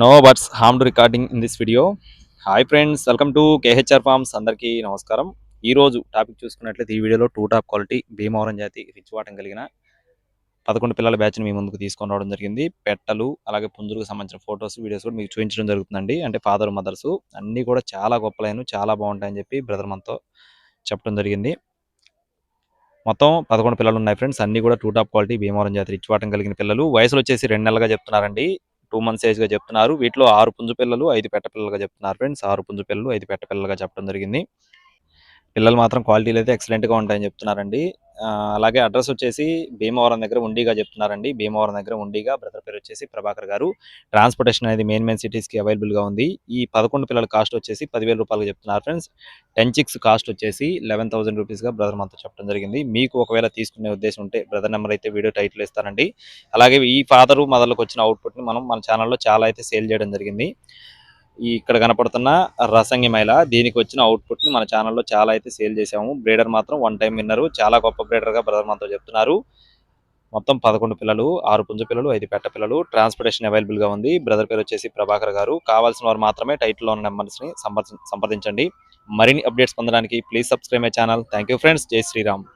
No birds harmed recording in this video. Hi friends, welcome to KHR Farms. అందరికీ నమస్కారం. ఈ రోజు topic చూసుకున్నట్లయితే ఈ వీడియోలో టూ టాప్ క్వాలిటీ భీమవరం జాతి రిచ్ వాటం కలిగిన 11 పిల్లల బ్యాచ్ని మీ ముందుకు తీసుకొని రావడం జరిగింది. పెట్టలు అలాగే పుంజులకు సంబంధించిన ఫొటోస్ వీడియోస్ కూడా మీకు చూపించడం జరుగుతుందండి. అంటే ఫాదర్ మదర్స్ అన్నీ కూడా చాలా గొప్ప లైన్, చాలా బాగుంటాయని చెప్పి బ్రదర్ మనతో చెప్పడం జరిగింది. మొత్తం 11 పిల్లలు ఉన్నాయి ఫ్రెండ్స్. అన్ని కూడా టూ టాప్ క్వాలిటీ భీమవరం జాతి రిచ్ వాటం కలిగిన పిల్లలు. వయసులు వచ్చేసి 2 నెలలుగా చెప్తున్నారండి. 2 months ఏజ్గా చెప్తున్నారు. వీటిలో 6 పుంజు పిల్లలు 5 పెట్ట పిల్లలుగా చెప్తున్నారు ఫ్రెండ్స్. 6 పుంజు పిల్లలు 5 పెట్ట పిల్లలుగా చెప్పడం జరిగింది. పిల్లలు మాత్రం క్వాలిటీలు అయితే ఎక్సలెంట్గా ఉంటాయని చెప్తున్నారండి. అలాగే అడ్రస్ వచ్చేసి భీమవరం దగ్గర ఉండిగా చెప్తున్నారండి. భీమవరం దగ్గర ఉండిగా. బ్రదర్ పేరు వచ్చేసి ప్రభాకర్ గారు. ట్రాన్స్పోర్టేషన్ అనేది మెయిన్ సిటీస్కి అవైలబుల్గా ఉంది. ఈ 11 పిల్లల కాస్ట్ వచ్చేసి 10,000 రూపాయలుగా చెప్తున్నారు ఫ్రెండ్స్. 10 chicks కాస్ట్ వచ్చేసి 11,000 రూపీస్గా బ్రదర్ మనతో చెప్పడం జరిగింది. మీకు ఒకవేళ తీసుకునే ఉద్దేశం ఉంటే బ్రదర్ నెంబర్ అయితే వీడియో టైటిల్ ఇస్తారండి. అలాగే ఈ ఫాదరు మదర్లకు వచ్చిన అవుట్పుట్ని మనం మన ఛానల్లో చాలా అయితే సేల్ చేయడం జరిగింది. ఇక్కడ కనపడుతున్న రసంగి మైల దీనికి వచ్చిన అవుట్పుట్ని మన ఛానల్లో చాలా అయితే సేల్ చేసాము. బ్రీడర్ మాత్రం 1 time విన్నరు. చాలా గొప్ప బ్రీడర్గా బ్రదర్ మనతో చెప్తున్నారు. మొత్తం 11 పిల్లలు, 6 పుంజు పిల్లలు, 5 పెట్ట పిల్లలు. ట్రాన్స్పోర్టేషన్ అవైలబుల్గా ఉంది. బ్రదర్ పేరు వచ్చేసి ప్రభాకర్ గారు. కావాల్సిన వారు మాత్రమే టైటిల్లో ఉన్న నెంబర్స్ని సంప్రదించండి. మరిన్ని అప్డేట్స్ పొందడానికి please subscribe my channel. Thank you friends. జై శ్రీరామ్.